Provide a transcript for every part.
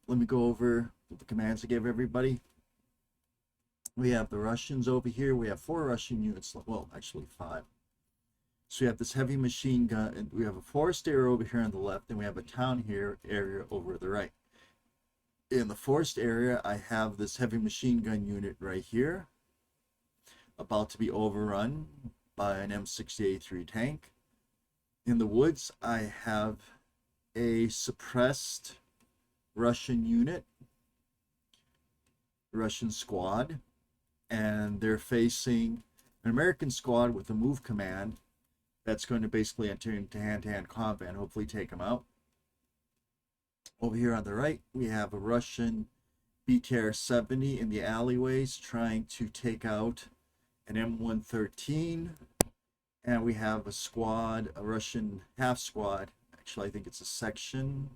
Let me go over the commands I gave everybody. We have the Russians over here. We have 4 Russian units. Well, actually 5. So we have this heavy machine gun, and we have a forest area over here on the left, and we have a town area over the right. In the forest area, I have this heavy machine gun unit right here, about to be overrun by an M60A3 tank. In the woods, I have a suppressed Russian unit, Russian squad, and they're facing an American squad with a move command that's going to basically enter into hand-to-hand combat and hopefully take them out. Over here on the right, we have a Russian BTR-70 in the alleyways trying to take out an M113, and we have a squad, a Russian half squad. Actually, I think it's a section.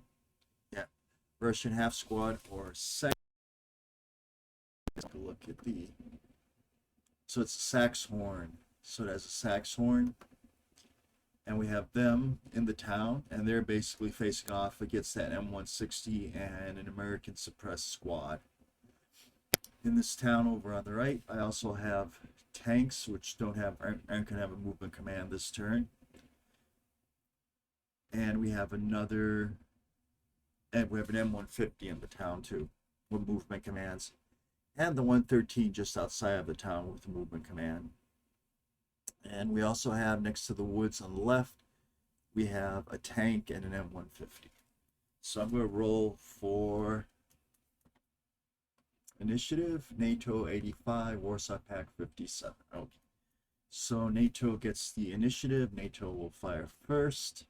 Yeah, Russian half squad or section. Let's look at the. So it's a sax horn. So it has a sax horn, and we have them in the town, and they're basically facing off against that M160 and an American suppressed squad. In this town over on the right, I also have tanks, which aren't going to have a movement command this turn. And we have an M150 in the town too, with movement commands. And the 113 just outside of the town with a movement command. And we also have, next to the woods on the left, we have a tank and an M150. So I'm going to roll for initiative, NATO 85, Warsaw Pact 57. Okay. So NATO gets the initiative. NATO will fire first.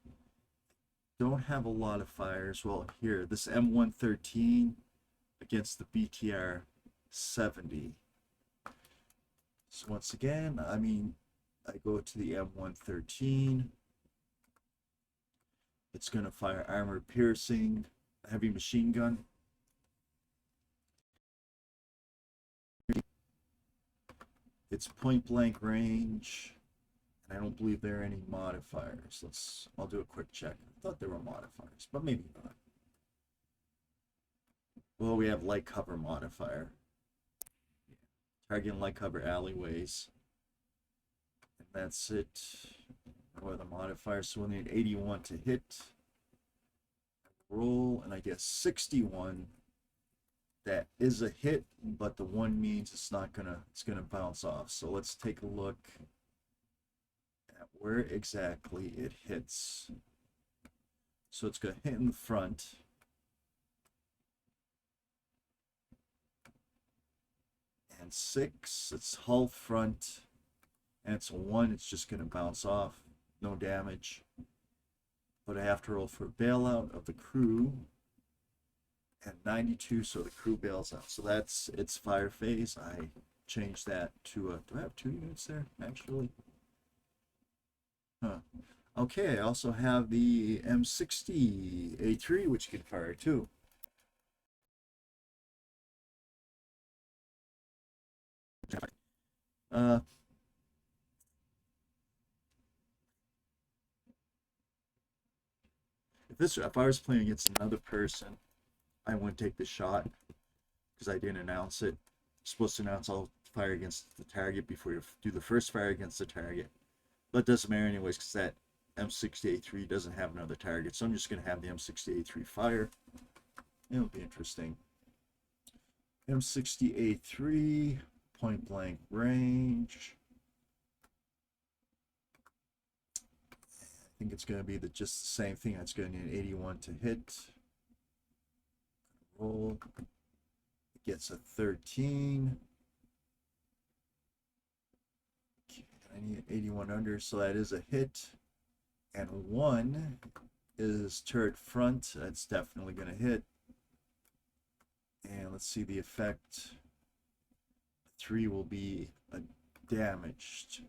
Don't have a lot of fires. Well, here, this M113 against the BTR 70. So once again, I go to the M113. It's going to fire armor piercing heavy machine gun. It's point blank range, and I don't believe there are any modifiers. I'll do a quick check. I thought there were modifiers, but maybe not. Well, we have light cover modifier. Targeting light cover alleyways. And that's it. What are the modifiers? So we'll need 81 to hit. Roll, and I guess 61. That is a hit, but the 1 means it's gonna bounce off. So let's take a look at where exactly it hits. So it's gonna hit in the front. And 6, it's hull front, and it's a 1, it's just gonna bounce off, no damage. But I have to roll for bailout of the crew. And 92, so the crew bails out. So that's its fire phase. I changed that to a. Do I have 2 units there, actually? Huh. Okay, I also have the M60A3, which can fire too. If I was playing against another person, I wouldn't take the shot because I didn't announce it. I'm supposed to announce I'll fire against the target before you do the first fire against the target. But it doesn't matter anyways because that M60A3 doesn't have another target. So I'm just going to have the M60A3 fire. It'll be interesting. M60A3, point blank range. I think it's going to be just the same thing. It's going to need 81 to hit. Roll. It gets a 13. I need 81 under, so that is a hit. And 1 is turret front. That's definitely going to hit. And let's see the effect. 3 will be damaged.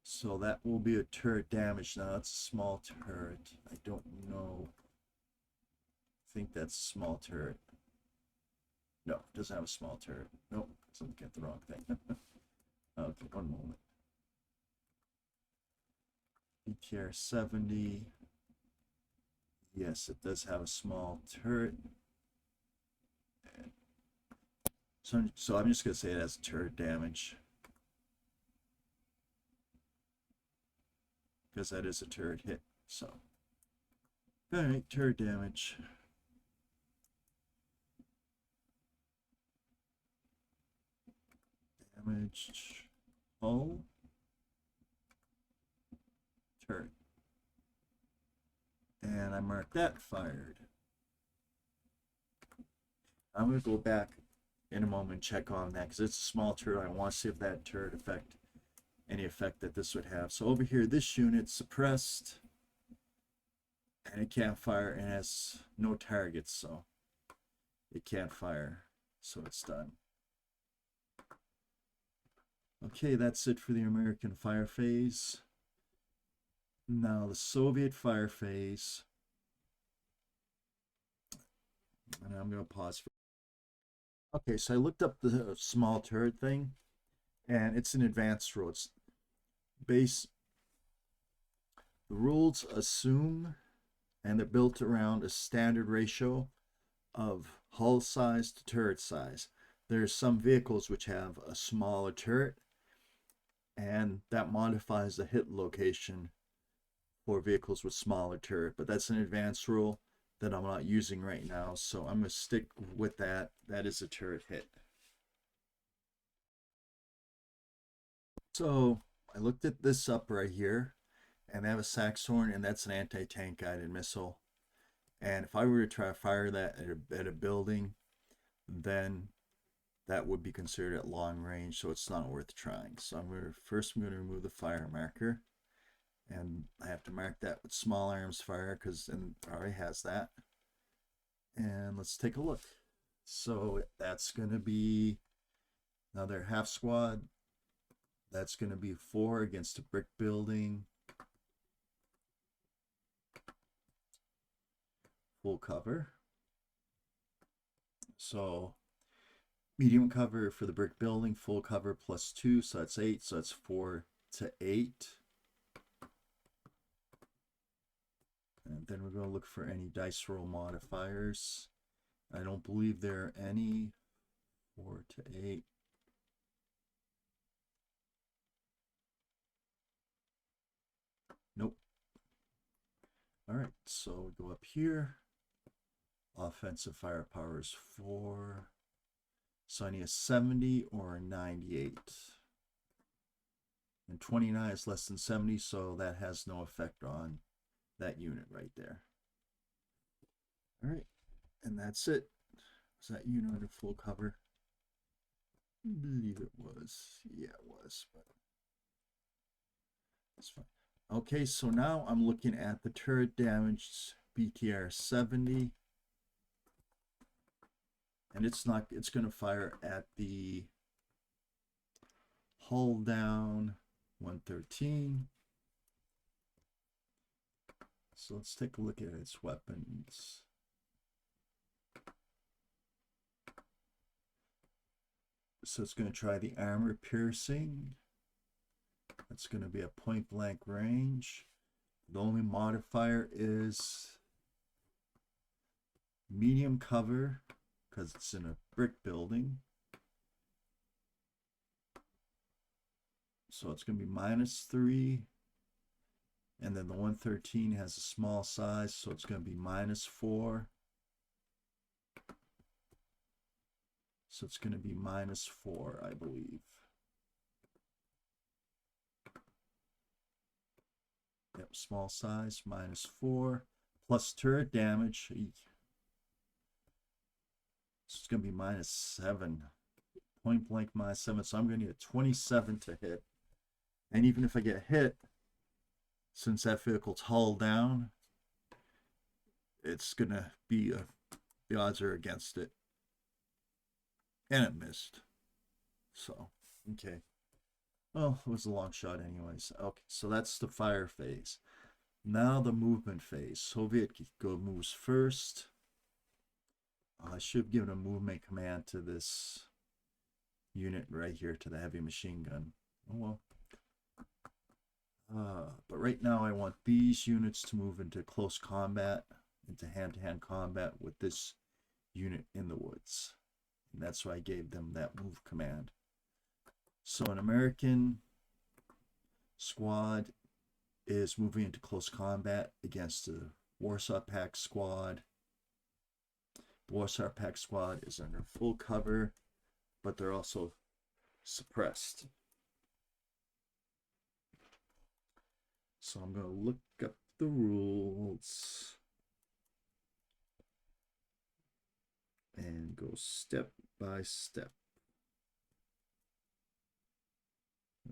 So that will be a turret damage. Now that's a small turret. I don't know. I think that's a small turret. No, it doesn't have a small turret. Nope, I'm looking at the wrong thing. Okay, one moment. BTR 70. Yes, it does have a small turret. So I'm just going to say it has turret damage. Because that is a turret hit. So, alright, turret damage. Damaged hull. Turret. And I mark that fired. I'm going to go back in a moment and check on that because it's a small turret. I want to see if that turret affect any effect that this would have. So over here, this unit suppressed and it can't fire and has no targets, so it can't fire. So it's done. Okay, that's it for the American fire phase. Now the Soviet fire phase. And I'm going to pause for. Okay, so I looked up the small turret thing, and it's an advanced rule. It's base. The rules assume, and they're built around a standard ratio of hull size to turret size. There's some vehicles which have a smaller turret, and that modifies the hit location for vehicles with smaller turret, but that's an advanced rule that I'm not using right now, so I'm going to stick with that. That is a turret hit. So I looked at this up right here, and they have a Saxhorn, and that's an anti-tank guided missile. And if I were to try to fire that at a building, then that would be considered at long range, so it's not worth trying. So I'm going to remove the fire marker, and I have to mark that with small arms fire because it already has that. And let's take a look. So that's going to be another half squad. That's going to be 4 against a brick building. Full cover. So medium cover for the brick building, full cover +2, so that's 8, so that's 4 to 8. And then we're going to look for any dice roll modifiers. I don't believe there are any. 4 to 8. Nope. All right, so we go up here. Offensive firepower is 4. So I need a 70 or a 98. And 29 is less than 70, so that has no effect on that unit right there. All right, and that's it. Was that unit under full cover? I believe it was. Yeah, it was, but that's fine. Okay, so now I'm looking at the turret damaged BTR 70. And it's going to fire at the hull down 113. So let's take a look at its weapons. So it's going to try the armor piercing. That's going to be a point blank range. The only modifier is medium cover because it's in a brick building. So it's going to be -3. And then the 113 has a small size, so it's going to be -4. So it's going to be -4, I believe. Yep, small size, -4. Plus turret damage. So it's going to be -7. Point blank -7. So I'm going to need a 27 to hit. And even if I get hit, since that vehicle's hull down, it's going to be the odds are against it. And it missed. So, okay. Well, it was a long shot anyways. Okay, so that's the fire phase. Now the movement phase. Soviet moves first. I should have given a movement command to this unit right here, to the heavy machine gun. Oh well. But right now I want these units to move into close combat, into hand-to-hand combat with this unit in the woods. And that's why I gave them that move command. So an American squad is moving into close combat against the Warsaw Pact squad. The Warsaw Pact squad is under full cover, but they're also suppressed. So I'm going to look up the rules and go step by step.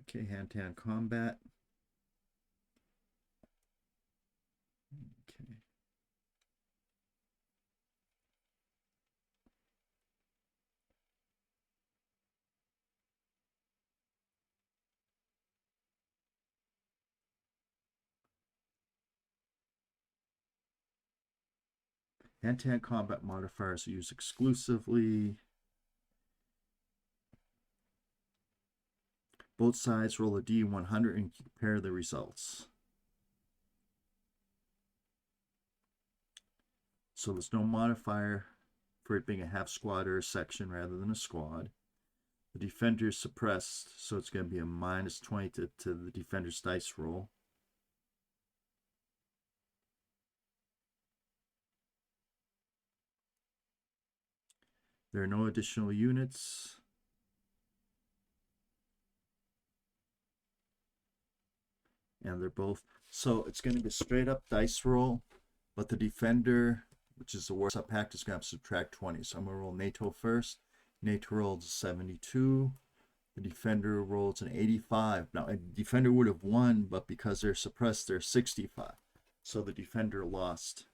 Okay, hand-to-hand combat. Okay. Hand-to-hand combat modifiers are used exclusively. Both sides roll a D100 and compare the results. So there's no modifier for it being a half squad or a section rather than a squad. The defender is suppressed, so it's going to be a minus 20 to the defender's dice roll. There are no additional units. And they're both, so it's going to be a straight up dice roll, but the defender, which is the Warsaw Pact, is going to subtract 20. So I'm going to roll NATO first. NATO rolls a 72. The defender rolls an 85. Now, a defender would have won, but because they're suppressed, they're 65. So the defender lost.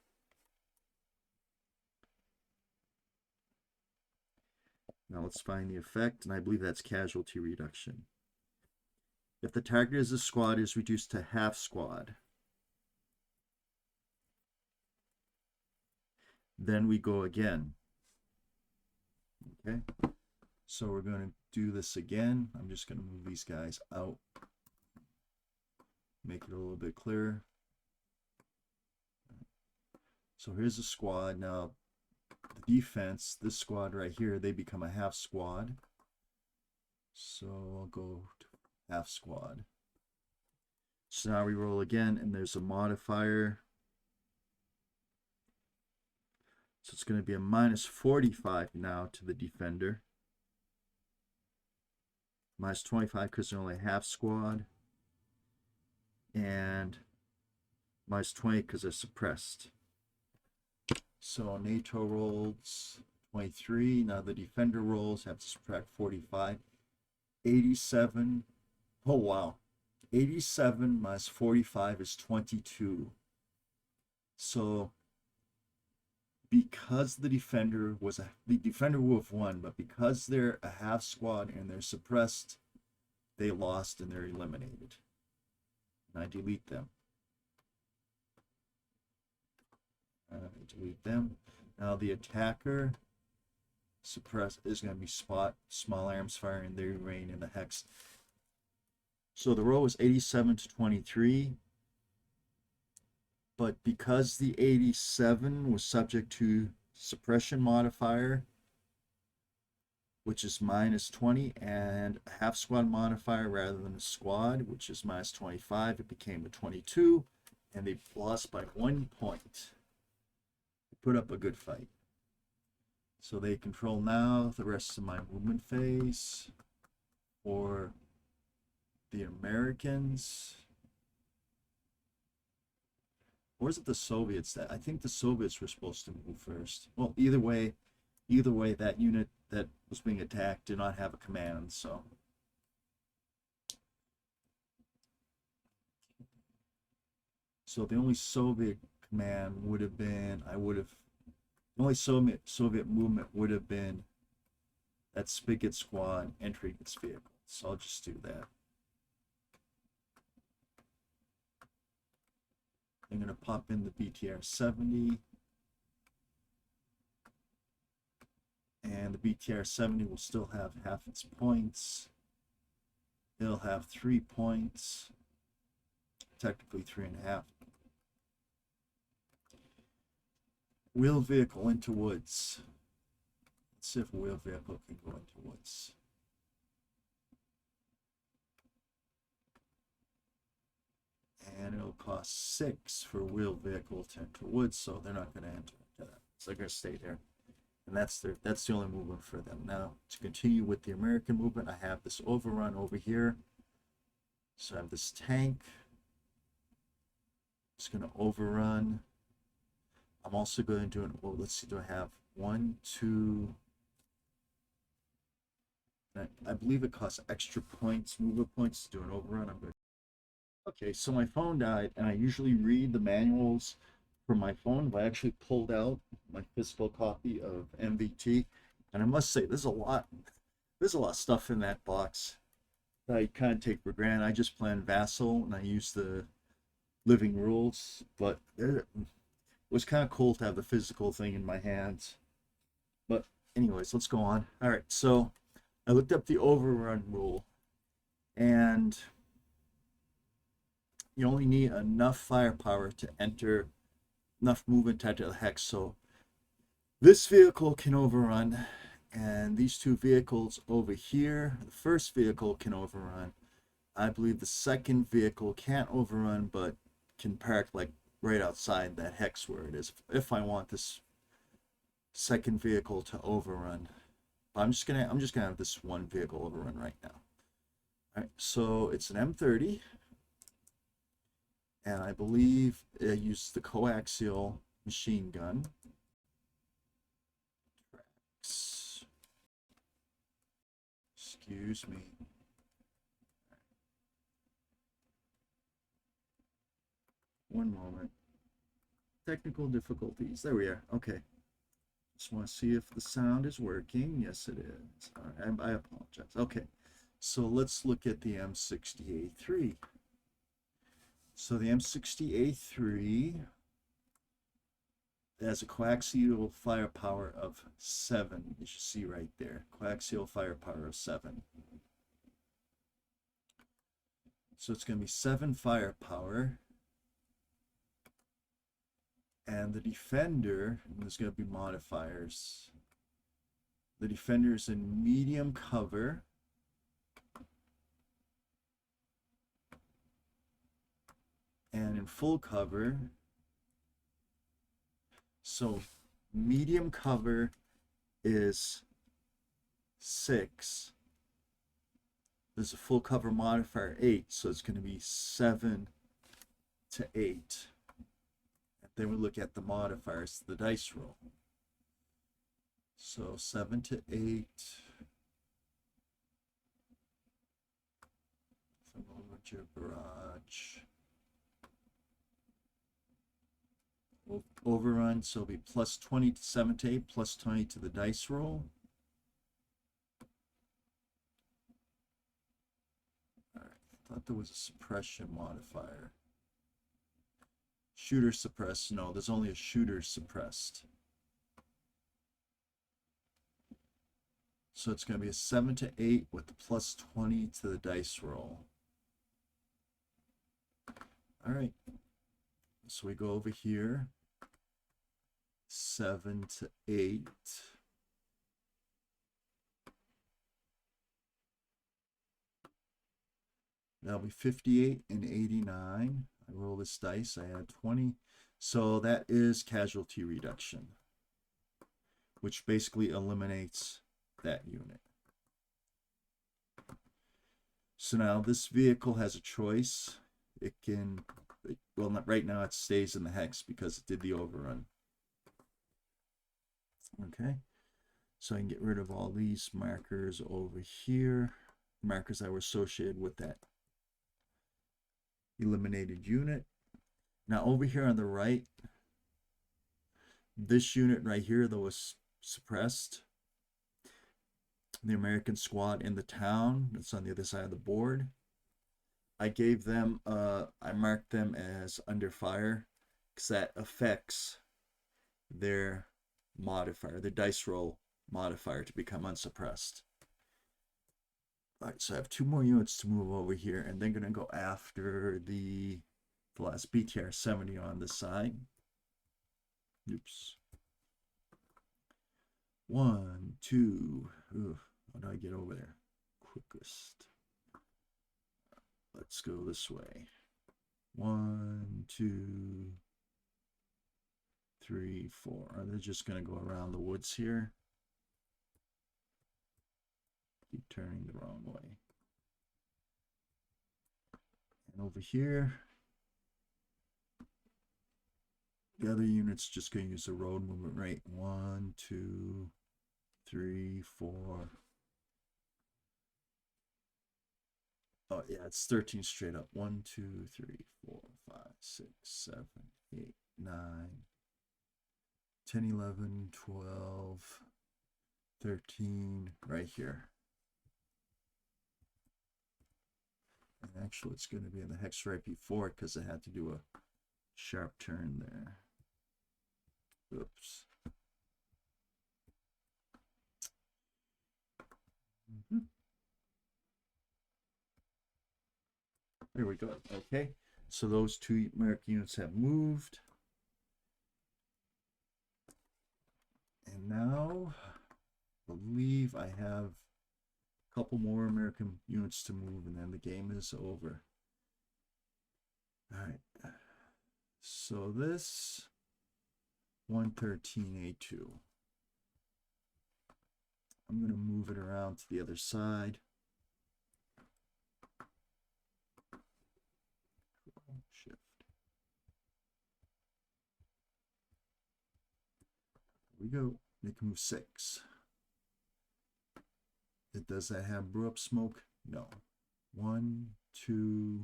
Now let's find the effect, and I believe that's casualty reduction. If the target is a squad, is reduced to half squad. Then we go again. Okay, so we're going to do this again. I'm just going to move these guys out, make it a little bit clearer. So here's a squad. Now the defense, this squad right here, they become a half squad. So I'll go to half squad. So now we roll again, and there's a modifier. So it's going to be a minus 45 now to the defender. Minus 25 because they're only half squad. And minus 20 because they're suppressed. So NATO rolls 23. Now the defender rolls, have to subtract 45. 87. Oh, wow. 87 minus 45 is 22. So because the defender would have won, but because they're a half squad and they're suppressed, they lost and they're eliminated. And I delete them. Delete them. Now the attacker suppress is going to be small arms firing. They remain in the hex. So the roll was 87 to 23. But because the 87 was subject to suppression modifier, which is minus 20, and a half squad modifier rather than a squad, which is minus 25, it became a 22, and they lost by 1 point. Put up a good fight. So they control now the rest of my movement phase for the Americans. Or is it the Soviets? I think the Soviets were supposed to move first. Well, either way, that unit that was being attacked did not have a command, so. So the only Soviet command would have been, the only Soviet movement would have been that Spigot squad entering its vehicle. So I'll just do that. I'm going to pop in the BTR-70. And the BTR-70 will still have half its points. It'll have 3 points. technically 3.5. Wheeled vehicle into woods. Let's see if a wheeled vehicle can go into woods. And it'll cost 6 for a wheeled vehicle to enter woods, so they're not going to enter into that. So they're going to stay there. And that's the only movement for them. Now, to continue with the American movement, I have this overrun over here. So I have this tank. It's going to overrun. I'm also going to do an, well, let's see, do I have 1, 2, I believe it costs extra points, movement points to do an overrun. I'm good. Okay, so my phone died, and I usually read the manuals from my phone, but I actually pulled out my physical copy of MBT, and I must say, there's a lot of stuff in that box that I kind of take for granted. I just plan Vassal, and I use the living rules, but it was kind of cool to have the physical thing in my hands. But anyways, let's go on. All right, so I looked up the overrun rule, and you only need enough firepower to enter, enough movement to enter the hex. So this vehicle can overrun, and these two vehicles over here, the first vehicle can overrun. I believe the second vehicle can't overrun, but can park like right outside that hex where it is, if I want this second vehicle to overrun. I'm just gonna have this one vehicle overrun right now. All right, so it's an M30, and I believe it uses the coaxial machine gun. Excuse me. One moment. Technical difficulties. There we are. Okay. Just want to see if the sound is working. Yes, it is. All right, I apologize. Okay, so let's look at the M60A3. So the M60A3 has a coaxial firepower of 7. You should see right there. Coaxial firepower of 7. So it's going to be 7 firepower. And the Defender, and there's going to be modifiers. The Defender is in medium cover. And in full cover. So medium cover is 6. There's a full cover modifier 8, so it's going to be 7 to 8. Then we look at the modifiers, the dice roll. So 7 to 8. Come over to your garage. Overrun, so it'll be plus 20 to 7 to 8, plus 20 to the dice roll. All right, I thought there was a suppression modifier. Shooter suppressed. No, there's only a shooter suppressed. So it's going to be a 7 to 8 with the plus 20 to the dice roll. All right. So we go over here. 7 to 8. That'll be 58 and 89. I roll this dice, I add 20. So that is casualty reduction, which basically eliminates that unit. So now this vehicle has a choice. It can, well, not right now, it stays in the hex because it did the overrun. Okay, so I can get rid of all these markers over here, markers that were associated with that eliminated unit. Now over here on the right, this unit right here that was suppressed, the American squad in the town, that's on the other side of the board, I gave them, I marked them as under fire because that affects their modifier, their dice roll modifier to become unsuppressed. All right, so I have 2 more units to move over here, and they're going to go after the the last BTR 70 on this side. Oops. 1, 2. Ooh, how do I get over there quickest? Let's go this way. 1, 2, 3, 4. They're just going to go around the woods here. Keep turning the wrong way. And over here, the other unit's just going to use the road movement rate. 1, 2, 3, 4. Oh, yeah, it's 13 straight up. 1, 2, 3, 4, 5, 6, 7, 8, 9, 10, 11, 12, 13, right here. And actually, it's going to be in the hex right before it because I had to do a sharp turn there. Oops. There we go. Okay, so those two American units have moved. And now, I believe I have a couple more American units to move, and then the game is over. All right. So this 113A2. I'm going to move it around to the other side. Shift. Here we go. Make move 6. Does that have brew up smoke? No. 1, 2,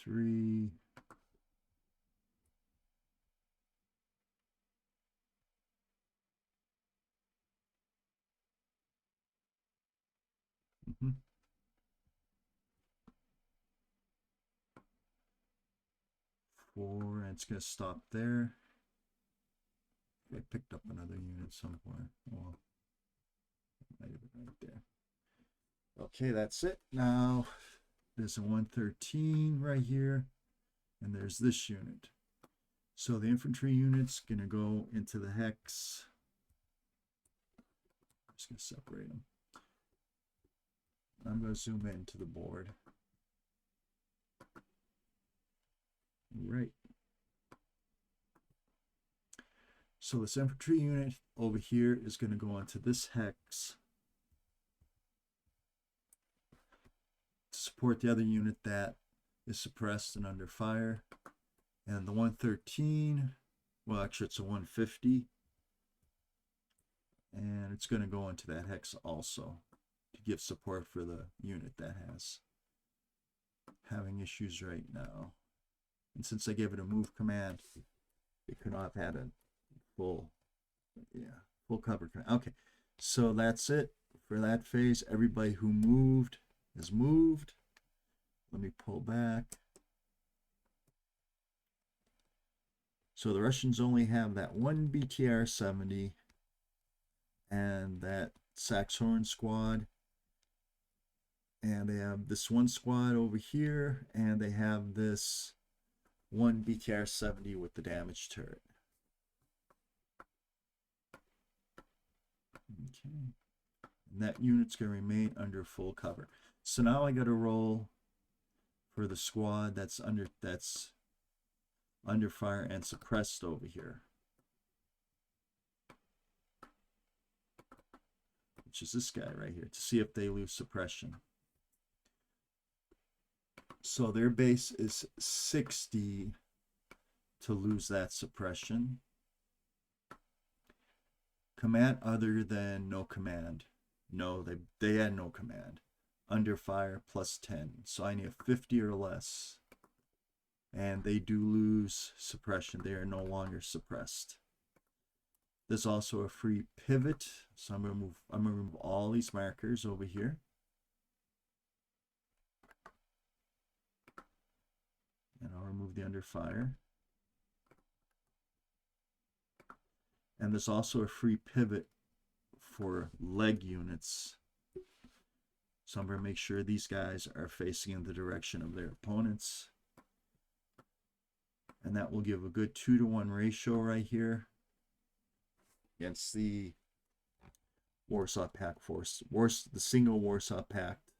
3. Mm-hmm. 4, and it's going to stop there. I picked up another unit somewhere. Well, might have been right there. Okay, that's it. Now, there's a 113 right here, and there's this unit. So the infantry unit's going to go into the hex. I'm just going to separate them. I'm going to zoom into the board. Right. So this infantry unit over here is going to go onto this hex to support the other unit that is suppressed and under fire. And the 113, well, actually it's a 150. And it's going to go into that hex also to give support for the unit that has having issues right now. And since I gave it a move command, it could not have had a full cover command. Okay, so that's it for that phase. Everybody who moved is moved. Let me pull back. So the Russians only have that one BTR 70 and that Saxhorn squad. And they have this one squad over here, and they have this one BTR 70 with the damage turret. Okay. And that unit's going to remain under full cover. So now I got to roll for the squad that's under fire and suppressed over here, which is this guy right here, to see if they lose suppression. So their base is 60 to lose that suppression. Command other than no command. No, they had no command. Under fire plus 10. So I need 50 or less. And they do lose suppression. They are no longer suppressed. There's also a free pivot. So I'm gonna remove all these markers over here. And I'll remove the under fire. And there's also a free pivot for leg units So I'm going to make sure these guys are facing in the direction of their opponents. And that will give a good 2-to-1 ratio right here against the Warsaw Pact force. The single Warsaw Pact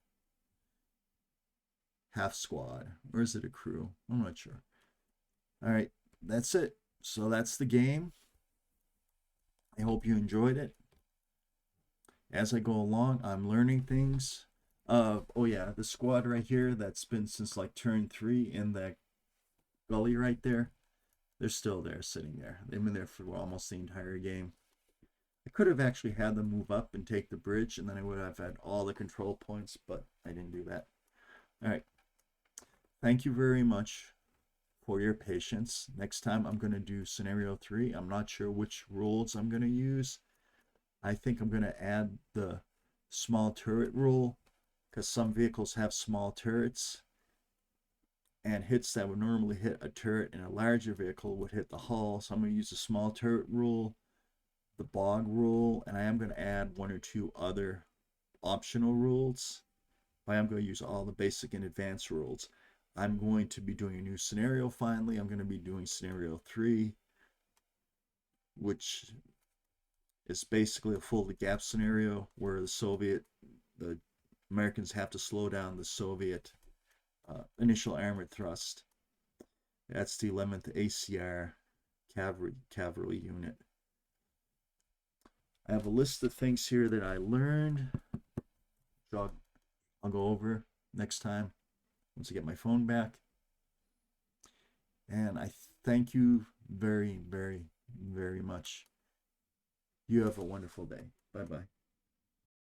half squad. Or is it a crew? I'm not sure. All right, that's it. So that's the game. I hope you enjoyed it. As I go along, I'm learning things. Oh yeah, the squad right here that's been since like turn 3 in that gully right there. They're still there, sitting there. They've been there for almost the entire game. I could have actually had them move up and take the bridge, and then I would have had all the control points, but I didn't do that. All right. Thank you very much for your patience. Next time I'm going to do scenario 3. I'm not sure which rules I'm going to use. I think I'm going to add the small turret rule because some vehicles have small turrets, and hits that would normally hit a turret in a larger vehicle would hit the hull. So I'm going to use the small turret rule, the bog rule, and I am going to add 1 or 2 other optional rules. I am going to use all the basic and advanced rules. I'm going to be doing a new scenario finally. I'm going to be doing scenario 3, which is basically a full gap scenario where the Americans have to slow down the Soviet initial armored thrust. That's the 11th ACR cavalry unit. I have a list of things here that I learned. I'll go over next time once I get my phone back. And I thank you very, very, very much. You have a wonderful day. Bye-bye.